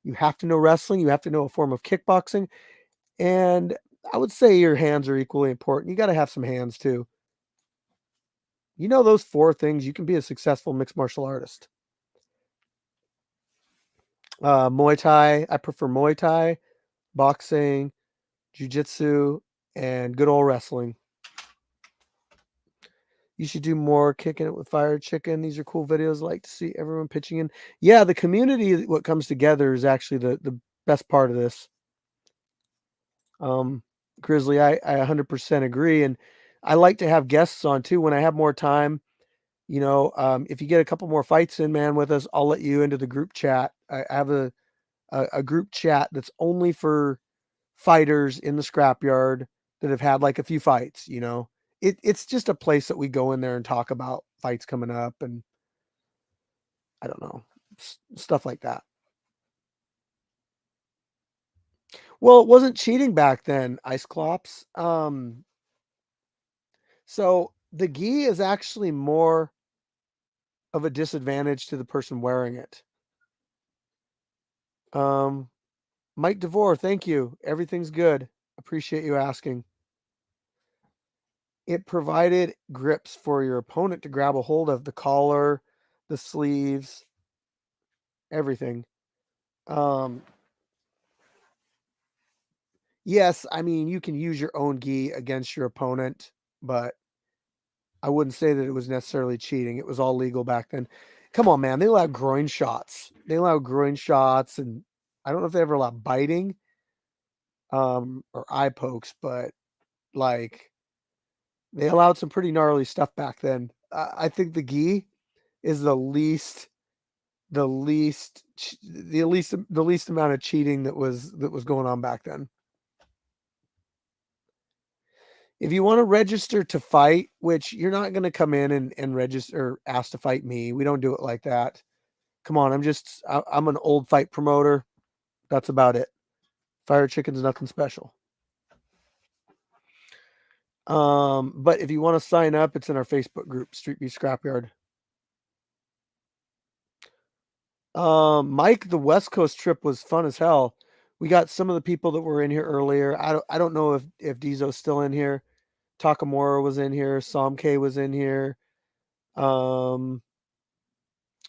you have to know wrestling, you have to know a form of kickboxing, and I would say your hands are equally important. You got to have some hands too. You know those 4 things, you can be a successful mixed martial artist. Muay Thai, I prefer Muay Thai, boxing, jiu-jitsu, and good old wrestling. You should do more Kicking It with Fire Chicken. These are cool videos. I like to see everyone pitching in. Yeah, the community, what comes together is actually the best part of this. Grizzly, I 100% agree. And I like to have guests on too when I have more time. You know, if you get a couple more fights in, man, with us, I'll let you into the group chat. I have a group chat that's only for fighters in the scrapyard that have had like a few fights, you know. It's just a place that we go in there and talk about fights coming up and I don't know, stuff like that. Well, it wasn't cheating back then, Ice Clops. So the gi is actually more of a disadvantage to the person wearing it. Um, Mike DeVore, thank you. Everything's good. Appreciate you asking. It provided grips for your opponent to grab a hold of the collar, the sleeves, everything. Yes, I mean, you can use your own gi against your opponent, but I wouldn't say that it was necessarily cheating. It was all legal back then. Come on, man. They allow groin shots. They allow groin shots, and I don't know if they ever allow biting, or eye pokes, but like they allowed some pretty gnarly stuff back then. I think the gi is the least amount of cheating that was going on back then. If you want to register to fight, which you're not going to come in and register or ask to fight me, we don't do it like that. Come on, I'm an old fight promoter. That's about it. Fire Chicken's nothing special. But if you want to sign up, it's in our Facebook group, Street View Scrapyard. Mike, the West Coast trip was fun as hell. We got some of the people that were in here earlier. I don't know if Dizo's still in here. Takamura was in here. Somke was in here.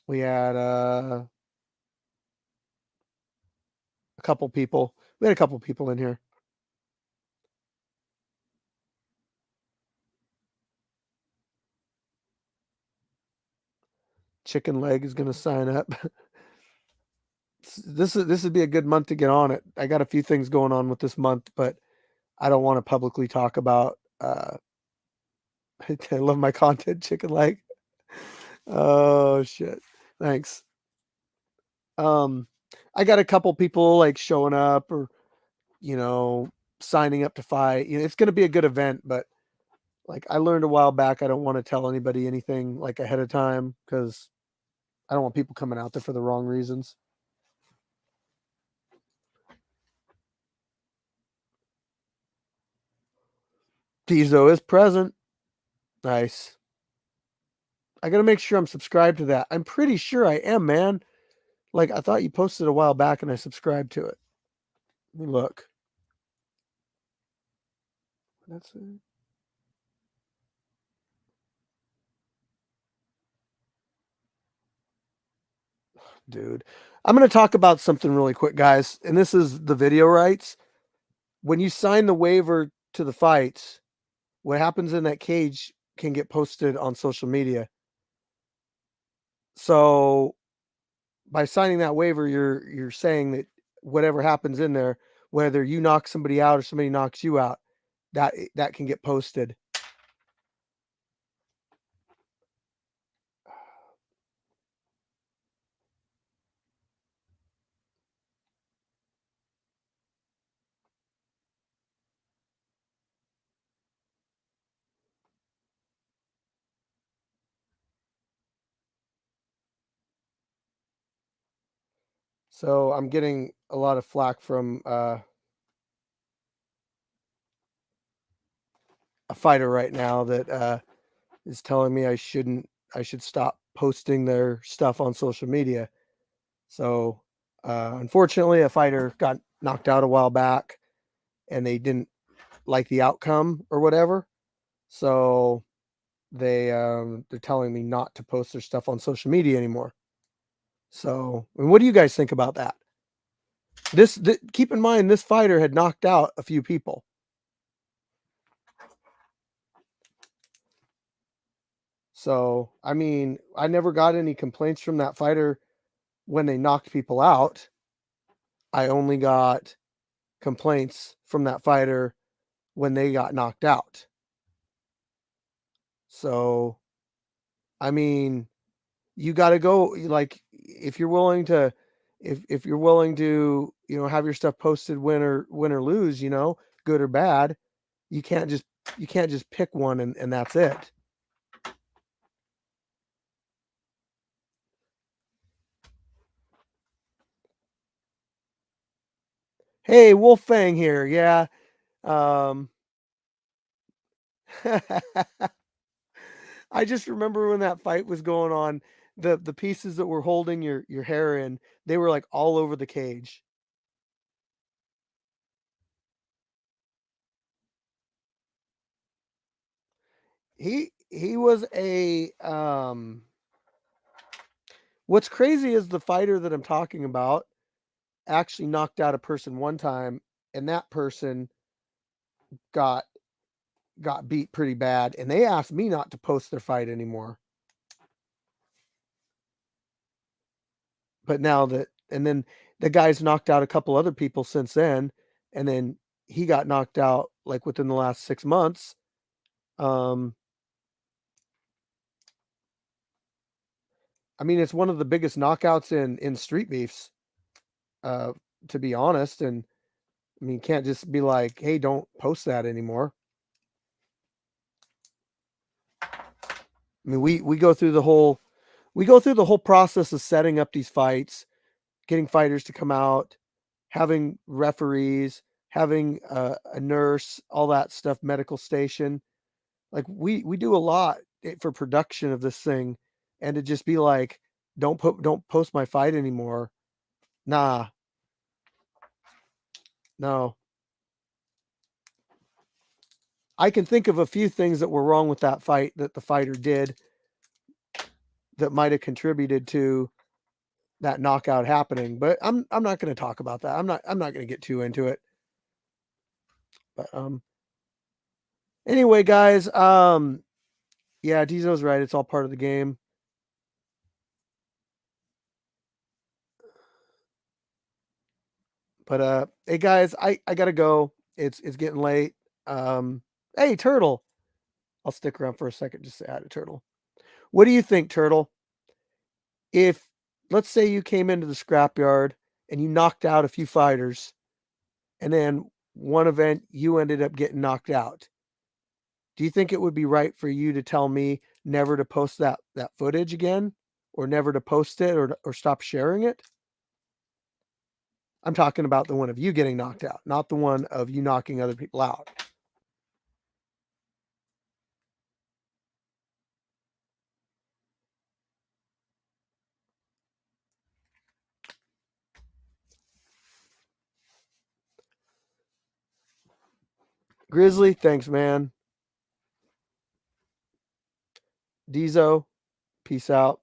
We had a couple people. We had a couple people in here. Chicken Leg is going to sign up. This would be a good month to get on it. I got a few things going on with this month, but I don't want to publicly talk about. I love my content, Chicken Leg. Oh shit! Thanks. I got a couple people like showing up or signing up to fight. It's going to be a good event, but like I learned a while back, I don't want to tell anybody anything like ahead of time because I don't want people coming out there for the wrong reasons. Dizo is present. Nice. I got to make sure I'm subscribed to that. I'm pretty sure I am, man. Like, I thought you posted a while back and I subscribed to it. Let me look. That's it. Dude, I'm going to talk about something really quick, guys. And this is the video rights. When you sign the waiver to the fights, what happens in that cage can get posted on social media. So by signing that waiver, you're saying that whatever happens in there, whether you knock somebody out or somebody knocks you out, that can get posted. So I'm getting a lot of flack from a fighter right now that is telling me I should stop posting their stuff on social media. So unfortunately, a fighter got knocked out a while back, and they didn't like the outcome or whatever. So they're telling me not to post their stuff on social media anymore. So, and what do you guys think about that? Keep in mind, this fighter had knocked out a few people. So, I mean, I never got any complaints from that fighter when they knocked people out. I only got complaints from that fighter when they got knocked out. So, I mean, you got to go, like, if you're willing to if you're willing to, have your stuff posted win or lose, good or bad, you can't just pick one and that's it. Hey, Wolfang here. Yeah. I just remember when that fight was going on, the pieces that were holding your hair in, they were like all over the cage. He was a what's crazy is the fighter that I'm talking about actually knocked out a person one time, and that person got beat pretty bad, and they asked me not to post their fight anymore. But now and then the guy's knocked out a couple other people since then, and then he got knocked out like within the last 6 months. I mean, it's one of the biggest knockouts in street beefs, to be honest. And I mean, you can't just be like, hey, don't post that anymore. I mean, we go through the whole process of setting up these fights, getting fighters to come out, having referees, having a nurse, all that stuff, medical station. Like we do a lot for production of this thing, and to just be like, don't post my fight anymore. Nah. No. I can think of a few things that were wrong with that fight that the fighter did that might have contributed to that knockout happening, but I'm not going to talk about that. I'm not going to get too into it. But anyway, guys, yeah, Dizo's right. It's all part of the game. But hey guys, I got to go. It's getting late. Hey Turtle. I'll stick around for a second just to add a Turtle. What do you think, Turtle? If let's say you came into the scrapyard and you knocked out a few fighters, and then one event you ended up getting knocked out, do you think it would be right for you to tell me never to post that footage again, or never to post it, or stop sharing it? I'm talking about the one of you getting knocked out, not the one of you knocking other people out. Grizzly, thanks, man. Dizo, peace out.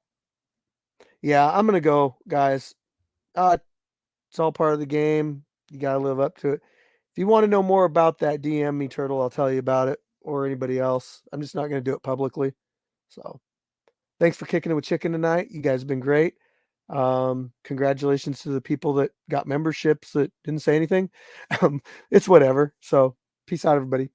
Yeah, I'm gonna go, guys. It's all part of the game. You gotta live up to it. If you want to know more about that, DM me, Turtle. I'll tell you about it, or anybody else. I'm just not gonna do it publicly. So, thanks for kicking it with Chicken tonight. You guys have been great. Congratulations to the people that got memberships that didn't say anything. It's whatever. So, peace out, everybody.